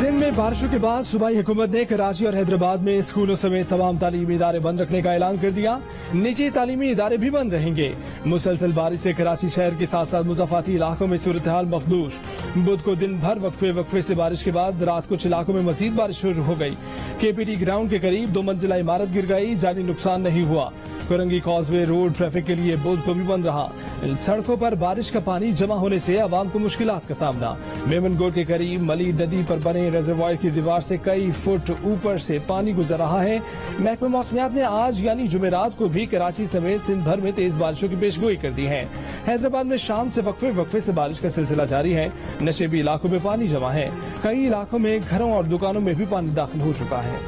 सिंध में बारिशों के बाद सूबाई हुकूमत ने कराची और हैदराबाद में स्कूलों समेत तमाम तालीमी इदारे बंद रखने का ऐलान कर दिया। निजी तालीमी इदारे भी बंद रहेंगे। मुसलसल बारिश से कराची शहर के साथ साथ मुज़ाफ़ाती इलाकों में सूरत हाल मखदूश। बुध को दिन भर वक्फे से बारिश के बाद रात कुछ इलाकों में मजीद बारिश शुरू हो गई। KPT ग्राउंड के करीब 2 मंजिला इमारत गिर गई, जानी नुकसान नहीं हुआ। कुरंगी कॉजवे रोड ट्रैफिक के लिए बुध को भी बंद रहा। सड़कों पर बारिश का पानी जमा होने से आवाम को मुश्किलात का सामना। मेमनगोड के करीब मली नदी पर बने रिजर्वायर की दीवार से कई फुट ऊपर से पानी गुजर रहा है। महकमा मौसमियात ने आज यानी जुमेरात को भी कराची समेत सिंध भर में तेज बारिशों की पेशगोई कर दी है। हैदराबाद में शाम से वक्फे से बारिश का सिलसिला जारी है। नशेबी इलाकों में पानी जमा है। कई इलाकों में घरों और दुकानों में भी पानी दाखिल हो चुका है।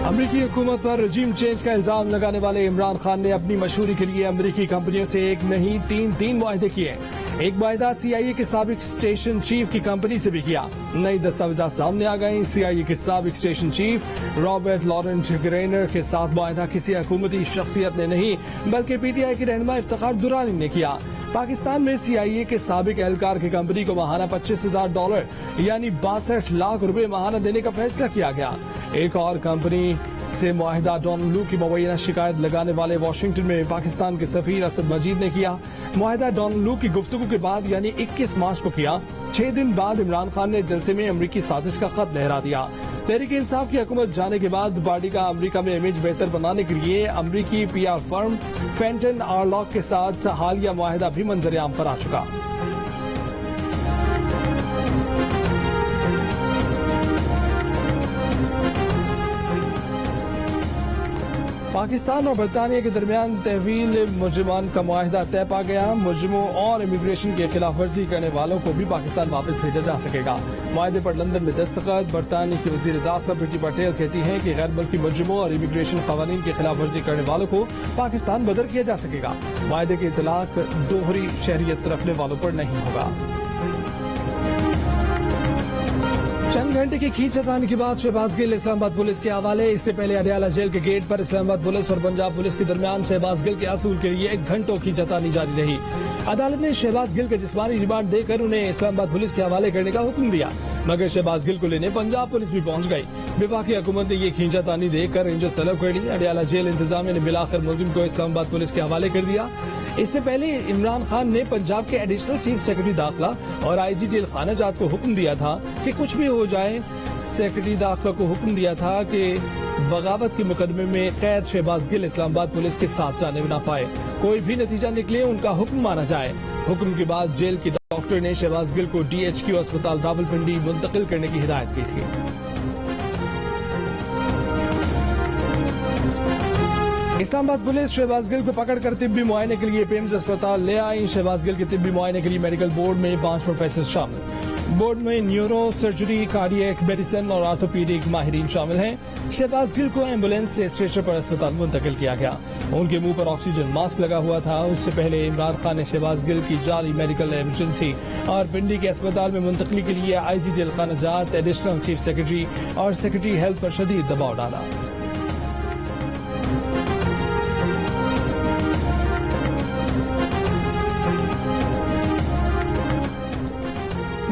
अमरीकी हुकूमत पर रजीम चेंज का इल्जाम लगाने वाले इमरान खान ने अपनी मशहूरी के लिए अमरीकी कंपनियों से एक नहीं तीन मुआहदे किए। एक मुआहदा CIA के साबिक स्टेशन चीफ की कंपनी से भी किया। नई दस्तावेज़ात सामने आ गई। CIA के साबिक स्टेशन चीफ रॉबर्ट लॉरेंट ग्रेनर के साथ मुआहदा किसी हुकूमती शख्सियत ने नहीं बल्कि PTI के रहनुमा इफ्तिखार दुरानी ने किया। पाकिस्तान में CIA के साबिक एहलकार की कंपनी को माहाना $25,000 यानी 62 लाख रुपए माहाना देने का फैसला किया गया। एक और कंपनी से मुआहिदा डोनाल्ड लू की मुबैना शिकायत लगाने वाले वाशिंगटन में पाकिस्तान के सफीर असद मजीद ने किया। मुआहिदा डोनाल्ड लू की गुफ्तगू के बाद यानी 21 मार्च को किया। 6 दिन बाद इमरान खान ने जलसे में अमरीकी साजिश का खत लहरा दिया। तहरीक इंसाफ की हुकूमत जाने के बाद पार्टी का अमरीका में इमेज बेहतर बनाने के लिए अमरीकी PR फर्म फेंटन आरलॉक के साथ हालिया मुआहिदा भी मंजर-ए-आम पर आ चुका। पाकिस्तान और बरतानिया के दरमियान तहवील मुजरिमान का मुआहिदा तय पा गया। मुजरिमों और इमिग्रेशन की खिलाफ वर्जी करने वालों को भी पाकिस्तान वापस भेजा जा सकेगा। मुआहिदे पर लंदन में दस्तखत। बरतानिया की वजीर दाखिला प्रीति पटेल कहती हैं कि गैर मुल्की मुजरिमों और इमिग्रेशन कवानीन की खिलाफ वर्जी करने वालों को पाकिस्तान बदर किया जा सकेगा। मुआहिदे के इतलाक दोहरी शहरियत रखने वालों पर नहीं होगा। चंद घंटे की खींचतानी के बाद शहबाज गिल इस्लामाबाद पुलिस के हवाले। इससे पहले अडयाला जेल के गेट पर इस्लामाबाद पुलिस और पंजाब पुलिस के दरमियान शहबाज गिल के असूल के लिए घंटों खींचतानी जारी रही। अदालत ने शहबाज गिल के जिस्मानी रिमांड देकर उन्हें इस्लामाबाद पुलिस के हवाले करने का हुक्म दिया, मगर शहबाज गिल को लेने पंजाब पुलिस भी पहुंच गई। वफाकी हुकूमत ने ये खींचतानी देकर रेंजर्स तलब कर ली। अडयाला जेल इंतजामिया ने मिलाकर मुलजिम को इस्लामाबाद पुलिस के हवाले कर दिया। इससे पहले इमरान खान ने पंजाब के एडिशनल चीफ सेक्रेटरी दाखिला और IG जेल खानाजात को हुक्म दिया था कि कुछ भी हो जाए। सेक्रेटरी दाखिला को हुक्म दिया था कि बगावत के मुकदमे में कैद शहबाज गिल इस्लामाबाद पुलिस के साथ जाने न पाए। कोई भी नतीजा निकले उनका हुक्म माना जाए। हुक्म के बाद जेल के डॉक्टर ने शहबाज गिल को DHQ अस्पताल रावलपिंडी मुंतकिल करने की हिदायत की थी। इस्लामाबाद पुलिस शहबाज गिल को पकड़कर तिब्बी मुआयने के लिए पेम्स अस्पताल ले आई। शहबाज गिल के तिब्बी मुआयने के लिए मेडिकल बोर्ड में 5 प्रोफेसर शामिल। बोर्ड में न्यूरो सर्जरी, कार्डियक मेडिसिन और ऑर्थोपीडिक माहिरीन शामिल हैं। शहबाज गिल को एम्बुलेंस से स्ट्रेचर पर अस्पताल मुंतकिल किया गया। उनके मुंह पर ऑक्सीजन मास्क लगा हुआ था। उससे पहले इमरान खान ने शहबाज गिल की जाली मेडिकल इमरजेंसी और पिंडी के अस्पताल में मुंतकली के लिए IG जेल खानाजात, एडिशनल चीफ सेक्रेटरी और सेक्रेटरी हेल्थ पर शदीद दबाव डाला।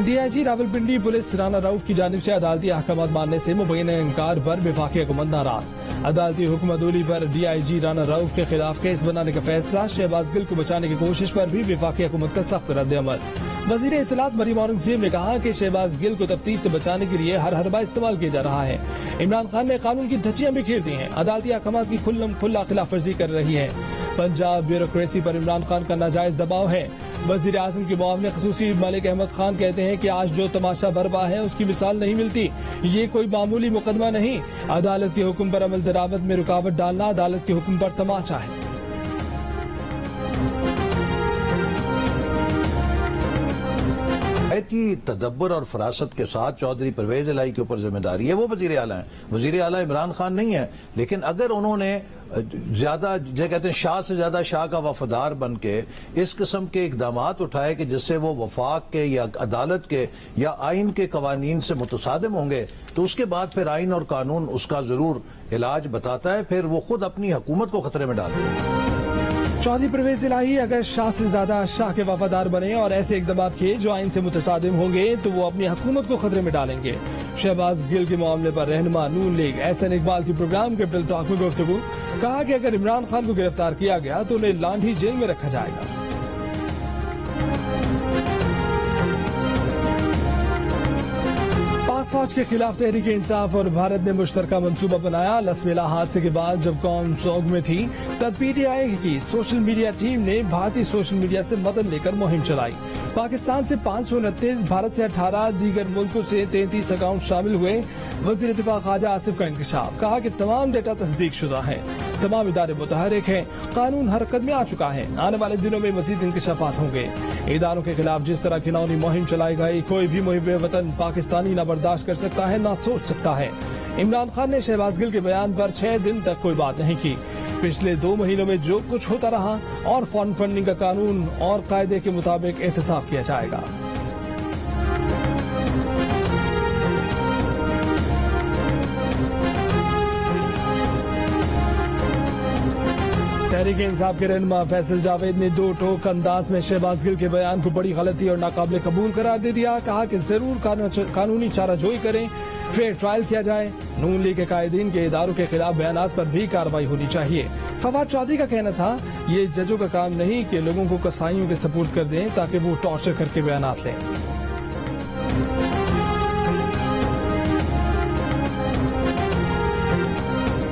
DIG रावलपिंडी पुलिस राना रऊफ की जानिब से अदालती अहकामात मानने से मुबैना इनकार पर वफाकी हुकूमत नाराज। अदालती हुक्म अदूली पर DIG राना रऊफ के खिलाफ केस बनाने का फैसला। शहबाज गिल को बचाने की कोशिश पर भी वफाकी हुकूमत का सख्त रद्द-ए-अमल। वजीर इत्तलात मरीम औरंगजेब ने कहा कि शहबाज गिल को तफ्तीश से बचाने के लिए हर हरबा इस्तेमाल किया जा रहा है। इमरान खान ने कानून की धज्जियां बिखेर दी हैं। अदालती अहकामात की खुल्ला खिलाफ वर्जी कर रही है। पंजाब ब्यूरोक्रेसी पर इमरान खान का नाजायज दबाव है। वजीर आजम के मुआविन खसूसी मलिक अहमद खान कहते हैं कि आज जो तमाशा बरपा है उसकी मिसाल नहीं मिलती। ये कोई मामूली मुकदमा नहीं। अदालत के हुक्म पर अमल दरामद में रुकावट डालना अदालत के हुक्म पर तमाचा है। کی تدبر اور فراست کے ساتھ چودھری پرویز الہی کے اوپر ذمہ داری ہے. وہ وزیر اعلیٰ ہیں, وزیر اعلیٰ عمران خان نہیں ہے. لیکن اگر انہوں نے زیادہ جو کہتے ہیں شاہ سے زیادہ شاہ کا وفادار بن کے اس قسم کے اقدامات اٹھائے کہ جس سے وہ وفاق کے یا عدالت کے یا آئین کے قوانین سے متصادم ہوں گے, تو اس کے بعد پھر آئین اور قانون اس کا ضرور علاج بتاتا ہے, پھر وہ خود اپنی حکومت کو خطرے میں ڈالتے ہیں. چودھری پرویز الہی اگر شاہ سے زیادہ شاہ کے وفادار بنے اور ایسے اقدامات کیے جو آئین سے متصادم ہوں گے تو وہ اپنی حکومت کو خطرے میں ڈالیں گے. شہباز گل کے معاملے پر رہنما نون لیگ احسن اقبال کی پروگرام کیپٹل ٹاک میں گفتگو, کہا کہ اگر عمران خان کو گرفتار کیا گیا تو انہیں لانڈھی جیل میں رکھا جائے گا. پاک فوج کے خلاف تحریک انصاف اور بھارت نے مشترکہ منصوبہ بنایا. لسبیلا حادثے کے بعد جب قوم سوگ میں تھی تب پی ٹی آئی کی سوشل میڈیا ٹیم نے بھارتی سوشل میڈیا سے مدد لے کر مہم چلائی. پاکستان سے 529, بھارت سے 18, دیگر ملکوں سے 33 اکاؤنٹ شامل ہوئے. وزیر دفاع خواجہ آصف کا انکشاف, کہا کہ تمام ڈیٹا تصدیق شدہ ہیں, تمام ادارے متحرک ہیں, قانون حرکت میں آ چکا ہے. آنے والے دنوں میں مزید انکشافات ہوں گے. اداروں کے خلاف جس طرح کھلونی مہم چلائی گئی, کوئی بھی محب وطن پاکستانی نہ برداشت کر سکتا ہے نہ سوچ سکتا ہے. عمران خان نے شہباز گل کے بیان پر 6 دن تک کوئی بات نہیں کی. پچھلے 2 مہینوں میں جو کچھ ہوتا رہا اور فنڈ فنڈنگ کا قانون اور قاعدے کے مطابق احتساب کیا جائے گا. تحریک انصاف کے رہنما فیصل جاوید نے 2 ٹوک انداز میں شہباز گل کے بیان کو بڑی غلطی اور ناقابل قبول قرار دے دیا. کہا کہ ضرور قانونی چارہ جوئی کریں, فیئر ٹرائل کیا جائے. نون لیگ کے قائدین کے اداروں کے خلاف بیانات پر بھی کارروائی ہونی چاہیے. فواد چودھری کا کہنا تھا یہ ججوں کا کام نہیں کہ لوگوں کو کسائیوں کے سپورٹ کر دیں تاکہ وہ ٹارچر کر کے بیانات لیں.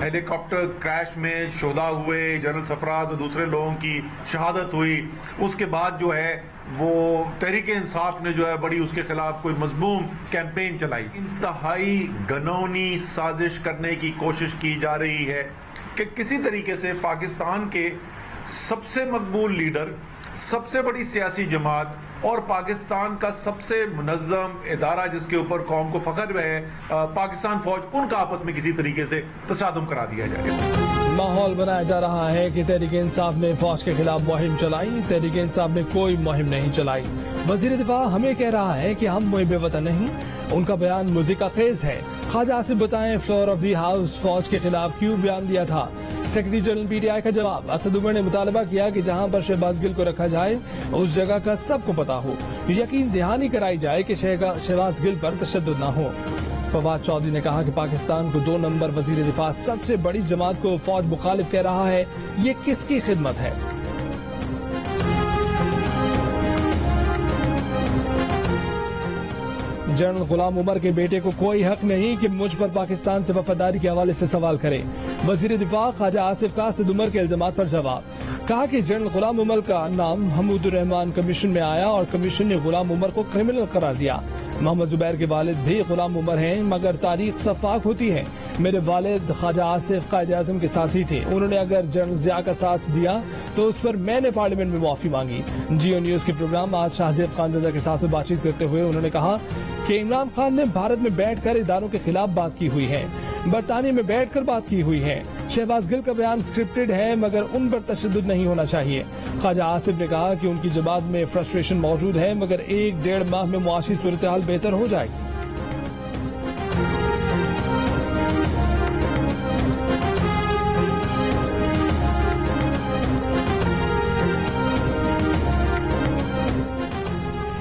ہیلی کاپٹر کریش میں شہدا ہوئے, جنرل سرفراز اور دوسرے لوگوں کی شہادت ہوئی. اس کے بعد جو ہے وہ تحریک انصاف نے جو ہے بڑی اس کے خلاف کوئی مذموم کیمپین چلائی. انتہائی گھنونی سازش کرنے کی کوشش کی جا رہی ہے کہ کسی طریقے سے پاکستان کے سب سے مقبول لیڈر, سب سے بڑی سیاسی جماعت اور پاکستان کا سب سے منظم ادارہ جس کے اوپر قوم کو فخر ہے پاکستان فوج, ان کا آپس میں کسی طریقے سے تصادم کرا دیا جائے. ماحول بنایا جا رہا ہے کہ تحریک انصاف نے فوج کے خلاف مہم چلائی. تحریک انصاف نے کوئی مہم نہیں چلائی. وزیر دفاع ہمیں کہہ رہا ہے کہ ہم محب وطن نہیں. ان کا بیان موزیکا خیز ہے. خواجہ آصف بتائیں فلور آف دی ہاؤس فوج کے خلاف کیوں بیان دیا تھا. Secretary general P T I کا جواب, اسد عمر نے مطالبہ کیا کہ جہاں پر شہباز گل کو رکھا جائے اس جگہ کا سب کو پتا ہو, یقین دہانی کرائی جائے کہ شہباز گل پر تشدد نہ ہو. فواد چودھری نے کہا کہ پاکستان کو 2 نمبر وزیر دفاع سب سے بڑی جماعت کو فوج مخالف کہہ رہا ہے, یہ کس کی خدمت ہے. جنرل غلام عمر کے بیٹے کو کوئی حق نہیں کہ مجھ پر پاکستان سے وفاداری کے حوالے سے سوال کرے. وزیر دفاع خواجہ آصف کا اسد عمر کے الزامات پر جواب, کہا کہ جنرل غلام عمر کا نام حمود الرحمان کمیشن میں آیا اور کمیشن نے غلام عمر کو کرمنل قرار دیا. محمد زبیر کے والد بھی غلام عمر ہیں مگر تاریخ شفاف ہوتی ہے. میرے والد خواجہ آصف قائد اعظم کے ساتھی تھے. انہوں نے اگر جنرل ضیاء کا ساتھ دیا تو اس پر میں نے پارلیمنٹ میں معافی مانگی. جیو نیوز کے پروگرام آج شاہزیب خانزادہ کے ساتھ بات چیت کرتے ہوئے انہوں نے کہا کہ عمران خان نے بھارت میں بیٹھ کر اداروں کے خلاف بات کی ہوئی ہے, برطانیہ میں بیٹھ کر بات کی ہوئی ہے. شہباز گل کا بیان سکرپٹڈ ہے مگر ان پر تشدد نہیں ہونا چاہیے. خواجہ آصف نے کہا کہ ان کی جماعت میں فرسٹریشن موجود ہے مگر 1-1.5 ماہ میں معاشی صورتحال بہتر ہو جائے گی.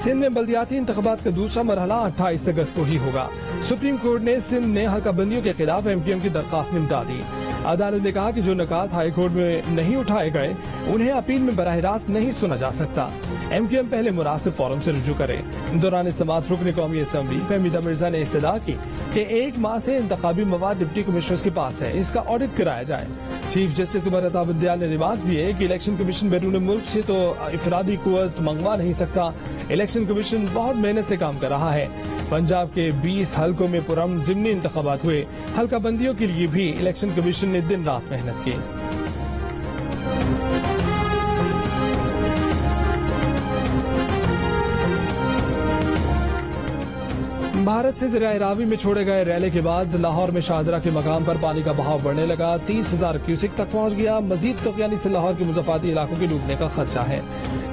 سندھ میں بلدیاتی انتخابات کا دوسرا مرحلہ 28 اگست کو ہی ہوگا. سپریم کورٹ نے سندھ میں حلقہ بندیوں کے خلاف ایم کیو ایم کی درخواست نمٹا دی. عدالت نے کہا کہ جو نکات ہائی کورٹ میں نہیں اٹھائے گئے انہیں اپیل میں براہ راست نہیں سنا جا سکتا. ایم کیو ایم پہلے مناسب فورم سے رجوع کرے. دوران سماعت رکن قومی اسمبلی فہمیدہ مرزا نے استدعا کی کہ 1 ماہ سے انتخابی مواد ڈپٹی کمشنرز کے پاس ہے, اس کا آڈٹ کرایا جائے. چیف جسٹس عمر عطا بندیال نے ریمارکس دیے کہ الیکشن کمیشن بیرون ملک سے تو افرادی قوت منگوا نہیں سکتا. الیکشن کمیشن بہت محنت سے کام کر رہا ہے. پنجاب کے 20 حلقوں میں پرامن ضمنی انتخابات ہوئے. حلقہ بندیوں کے لیے بھی الیکشن کمیشن نے دن رات محنت کی. भारत से दरियाए रावी में छोड़े गए रैले के बाद लाहौर में शाहदरा के मकाम पर पानी का बहाव बढ़ने लगा। 30,000 क्यूसेक तक पहुंच गया। मजीद तोक़यानी से लाहौर के मुज़फ़्फ़ाती इलाकों के डूबने का खदशा है।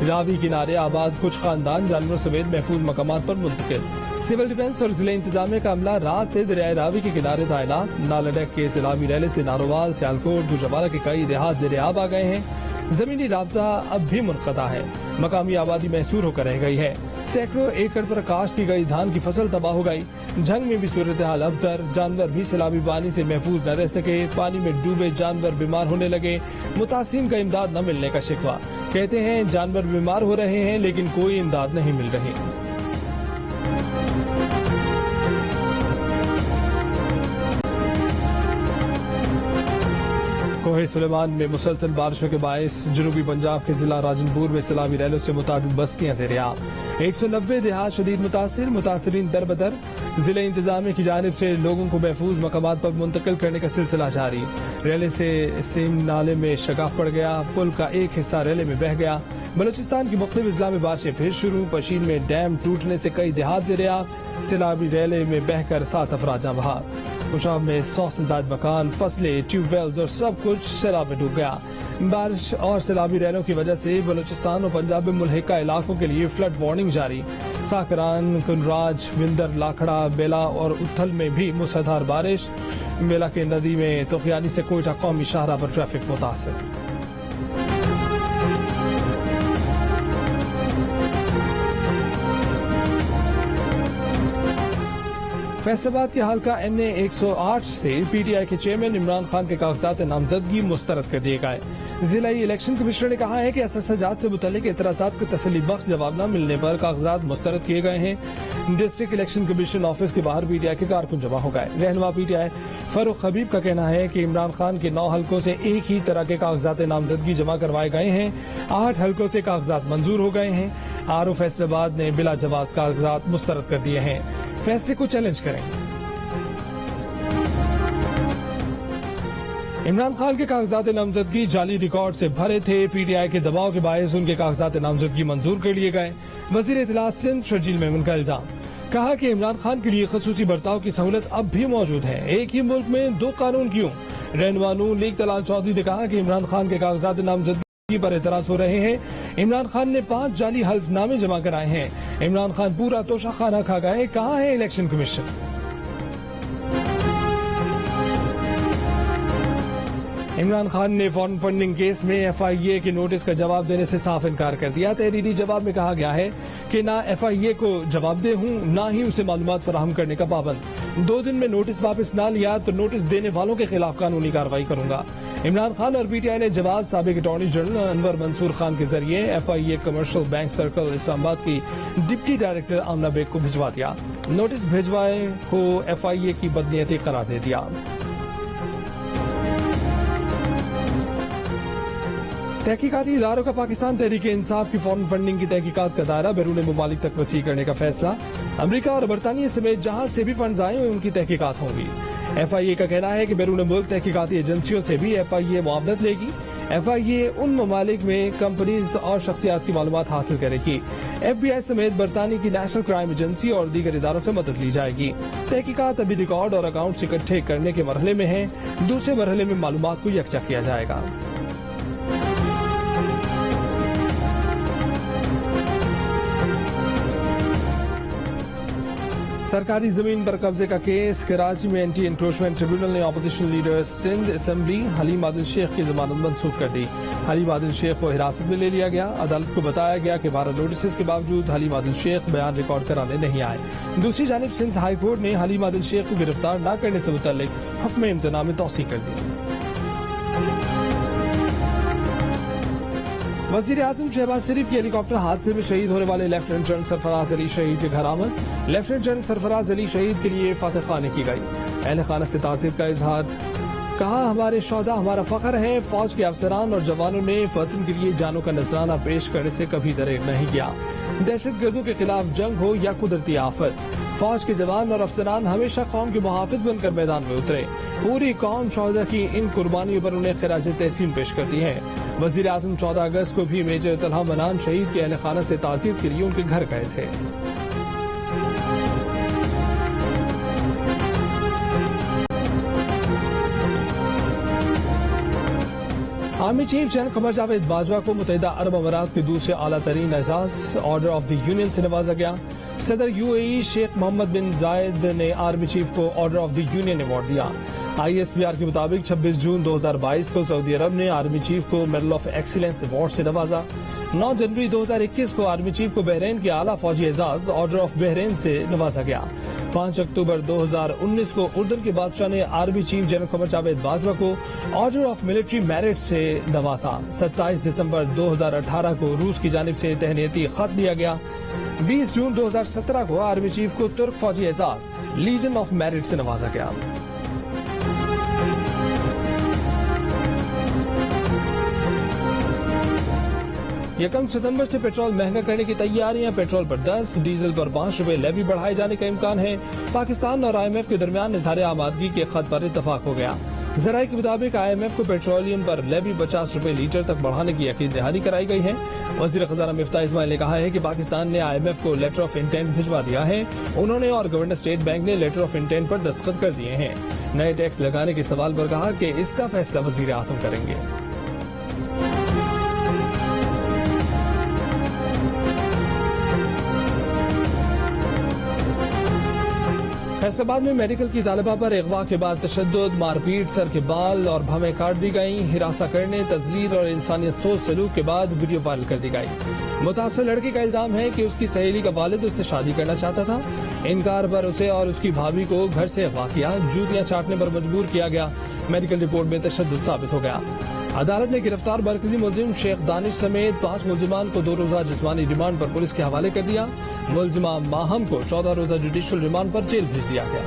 रावी किनारे आबाद कुछ खानदान जानवरों समेत महफूज मकामात पर मुंतकिल। सिविल डिफेंस और जिला इंतजामिया का अमला रात से दरियाए रावी के किनारे तैनात। नालडक के सैलाबी रैले से नारोवाल, सियालकोट, गुजरावाला के कई देहात ज़ेर-ए-आब आ गए हैं। जमीनी राब्ता अब भी मुनक़ता है। मकामी आबादी महसूर होकर रह गई है। सैकड़ों एकड़ पर काश्त की गई धान की फसल तबाह हो गई। जंग में भी सूरत हाल अबतर। जानवर भी सैलाबी पानी से महफूज न रह सके। पानी में डूबे जानवर बीमार होने लगे। मुतासिरीन का इमदाद न मिलने का शिकवा। कहते हैं जानवर बीमार हो रहे हैं लेकिन कोई इमदाद नहीं मिल रही। कोहे सुलेमान में मुसलसल बारिशों के बायस जनूबी पंजाब के जिला राजनपुर में सैलाबी रैलों से मुताबिक बस्तियां ज़ेर-ए-आब। 190 देहात शदीद मुतासिरीन दर बदर। जिले इंतजामिया की जानिब से लोगों को महफूज मकामात पर मुंतकिल करने का सिलसिला जारी। रैले से सीम नाले में शगाफ पड़ गया। पुल का एक हिस्सा रैले में बह गया। बलूचिस्तान की मुख्तलिफ अजला में बारिशें फिर शुरू। पशीन में डैम टूटने से कई देहात ज़ेर-ए-आब। सैलाबी रैले में बहकर 7 अफराद जाँ बहार। कुशाब में 100 से ज्यादा मकान, फसलें, ट्यूबवेल्स और सब कुछ सैलाब में डूब गया। बारिश और सैलाबी रैलों की वजह से बलूचिस्तान और पंजाब में मुल्हिका इलाकों के लिए फ्लड वार्निंग जारी। साकरान, कुनराज, विंदर, लाखड़ा, बेला और उथल में भी मूसलाधार बारिश। बेला के नदी में तोक़यानी से कोयटा कौमी शाहरा पर ट्रैफिक मुतासिर। फैसलाबाद के हल्का NA 108 से PTI के चेयरमैन इमरान खान के कागजात नामजदगी मुस्तरद कर दिए गए। जिलाई इलेक्शन कमिश्नर ने कहा है कि एहसासात से मुतल्लिक एतराज़ात के तसल्ली बख्श जवाब न मिलने पर कागजात मुस्तरद किए गए हैं। डिस्ट्रिक्ट इलेक्शन कमीशन ऑफिस के बाहर PTI के कारकुन जमा हो गए। रहनुमा PTI फरूख हबीब का कहना है कि इमरान खान के 9 हल्कों से एक ही तरह के कागजात नामजदगी जमा करवाए गए हैं। 8 हल्कों से कागजात मंजूर हो गए हैं। RO फैसलाबाद ने बिला जवाज कागजात मुस्तरद कर दिए हैं। फैसले को चैलेंज करेंगे। इमरान खान के कागजात नामजदगी जाली रिकॉर्ड से भरे थे। PTI के दबाव के बायस उनके कागजात नामजदगी मंजूर कर लिए गए। वजीर इत्तलात सिंध शर्जील मेमन का इल्जाम। कहा कि इमरान खान के लिए खसूसी बर्ताव की सहूलत अब भी मौजूद है। एक ही मुल्क में 2 कानून क्यों? रहनुमा नून लीग तलाल चौधरी ने कहा कि इमरान खान के कागजात नामजदगी पर एतराज हो रहे हैं। इमरान खान ने 5 जाली हल्फनामे जमा कराए हैं। इमरान खान पूरा तोशा खाना खा गए। कहाँ है इलेक्शन कमीशन? इमरान खान ने फॉरेन फंडिंग केस में FIA के नोटिस का जवाब देने से साफ इनकार कर दिया। तहरीरी जवाब में कहा गया है कि ना FIA को जवाबदेह हूँ ना ही उसे मालूमात फराहम करने का पाबंद। 2 दिन में नोटिस वापस ना लिया तो नोटिस देने वालों के खिलाफ कानूनी कार्रवाई करूंगा। इमरान खान और PTI ने जवाब साबिक अटॉर्नी जनरल अनवर मंसूर खान के जरिए FIA commercial bank circle Islamabad की डिप्टी डायरेक्टर आमना बेग को भिजवा दिया। नोटिस भिजवाए को FIA की बदनीयती करार दे दिया। तहकीकाती इदारों का पाकिस्तान तहरीक इंसाफ की फॉरेन फंडिंग की तहकीकात का दायरा बैरून मुमालिक तक वसी करने का फैसला। अमेरिका और बरतानिया समेत जहां से भी फंड्स आए उनकी तहकीकात होंगी। FIA का कहना है कि बैरून मुल्क तहकीकाती एजेंसियों से भी FIA मुआवनत लेगी। FIA उन ममालिक में कंपनीज और शख्सियात की मालूमात हासिल करेगी। FBI समेत बरतानिया की नेशनल क्राइम एजेंसी और दीगर इदारों से मदद ली जाएगी। तहकीकात अभी रिकॉर्ड और अकाउंट इकट्ठे करने के मरहले में है। दूसरे मरहले में मालूमात को यकजा किया जाएगा। सरकारी जमीन पर कब्जे का केस। कराची में एंटी इंक्रोचमेंट ट्रिब्यूनल ने opposition leader Sindh assembly Haleem Adil Sheikh की जमानत मंसूख कर दी। हलीम आदिल शेख को हिरासत में ले लिया गया। अदालत को बताया गया कि 12 नोटिस के बावजूद हलीम आदिल शेख बयान रिकॉर्ड कराने नहीं आए। दूसरी जानिब सिंध हाई कोर्ट ने हलीम आदिल शेख को गिरफ्तार न करने से मुतल्लिक हुक्म इम्तना में तौसीक कर दी। वजीर आजम शहबाज शरीफ के हेलीकॉप्टर हादसे में शहीद होने वाले लेफ्टिनेंट जनरल सरफराज अली शहीद के घर आमद। लेफ्टिनेंट जनरल सरफराज अली शहीद के लिए फातह खाने की गई। अहले खाना से ताज़ियत का इजहार। कहा हमारे शोहदा हमारा फख्र है। फौज के अफसरान और जवानों ने वतन के लिए जानों का नजराना पेश करने से कभी दरेर नहीं किया। दहशतगर्दों के खिलाफ जंग हो या कुदरती आफत, फौज के जवान और अफसरान हमेशा कौम के मुहाफिज बनकर मैदान में उतरे। पूरी कौम शोहदा की इन कुर्बानियों पर उन्हें खिराज तहसीन पेश करती है। वजीर आजम 14 अगस्त को भी मेजर तलहा मनान शहीद के अहले खाना से ताज़ियत के लिए उनके घर गए थे। Army chief general Qamar Javed Bajwa को मुत्तहिदा अरब अमारात के दूसरे आला तरीन एजाज ऑर्डर ऑफ द यूनियन से नवाजा गया। सदर यूएई शेख मोहम्मद बिन जायद ने आर्मी चीफ को order of the union award दिया। ISPR के मुताबिक 26 जून 2022 को सऊदी अरब ने आर्मी चीफ को मेडल ऑफ एक्सीलेंस अवार्ड से नवाजा। 9 जनवरी 2021 को आर्मी चीफ को बहरीन के आला फौजी एजाज ऑर्डर ऑफ बहरीन से नवाजा गया। 5 अक्टूबर 2019 को उर्दन के बादशाह ने army chief general Qamar Javed Bajwa को ऑर्डर ऑफ मिलिट्री मेरिट से नवाजा। 27 दिसंबर 2018 को रूस की जानिब से तहनीती खत दिया गया। 20 जून 2017 को आर्मी चीफ को तुर्क फौजी एजाज लीजन ऑफ मेरिट से नवाजा गया। यकम सितंबर से पेट्रोल महंगा करने की तैयारियां। पेट्रोल पर 10, डीजल पर 5 रुपए लेवी बढ़ाए जाने का इम्कान है। पाकिस्तान और IMF के दरमियान इजहार आमादगी के खत पर इतफाक हो गया। जराये के मुताबिक IMF को पेट्रोलियम पर लेवी 50 रुपए लीटर तक बढ़ाने की यकीन दहानी कराई गई है। वजीर खजाना मिफ्ताह इस्माइल ने कहा है कि पाकिस्तान ने IMF को लेटर ऑफ इंटेंट भिजवा दिया है। उन्होंने और गवर्नर स्टेट बैंक ने लेटर ऑफ इंटेंट पर दस्तखत कर दिए हैं। नए टैक्स लगाने के सवाल पर कहा कि इसका फैसला वजीर आजम करेंगे। फैसलाबाद में मेडिकल की तालिबा पर अगवा के बाद तशद्दुद, मारपीट, सर के बाल और भवें काट दी गई। हिरासा करने, तजलील और इंसानियत सोच सलूक के बाद वीडियो वायरल कर दी गई। मुतासर लड़की का इल्जाम है कि उसकी सहेली का वालिद उससे शादी करना चाहता था। इनकार पर उसे और उसकी भाभी को घर से अगवा किया, जूतियां चाटने पर मजबूर किया गया। मेडिकल रिपोर्ट में तशद्दुद साबित हो गया। अदालत ने गिरफ्तार मरकजी मुलजिम शेख दानिश समेत 5 मुलजिमान को 2 रोजा जिस्मानी रिमांड पर पुलिस के हवाले कर दिया। मुलजिमा माहम को 14 रोजा जुडिशियल रिमांड पर जेल भेज दिया गया।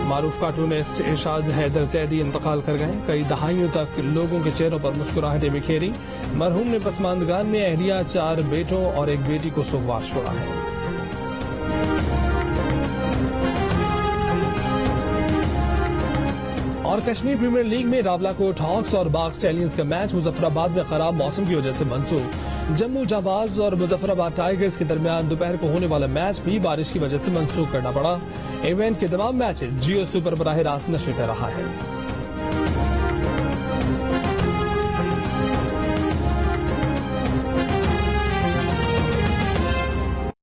मारूफ कार्टूनिस्ट इरशाद हैदर जैदी इंतकाल कर गए। कई दहाइयों तक लोगों के चेहरों पर मुस्कुराहटें बिखेरी। मरहूम ने पसमानदगान में अहलिया, 4 बेटों और एक बेटी को सुगवार छोड़ा है। और कश्मीर प्रीमियर लीग में रावलाकोट हॉक्स और बाग स्टैलियंस का मैच मुजफ्फराबाद में खराब मौसम की वजह से मंसूख। जम्मू जाबाज और मुजफ्फराबाद टाइगर्स के दरमियान दोपहर को होने वाला मैच भी बारिश की वजह से मंसूख करना पड़ा। इवेंट के तमाम मैचेस जियो सुपर बराह रास्त नशर कर रहा है।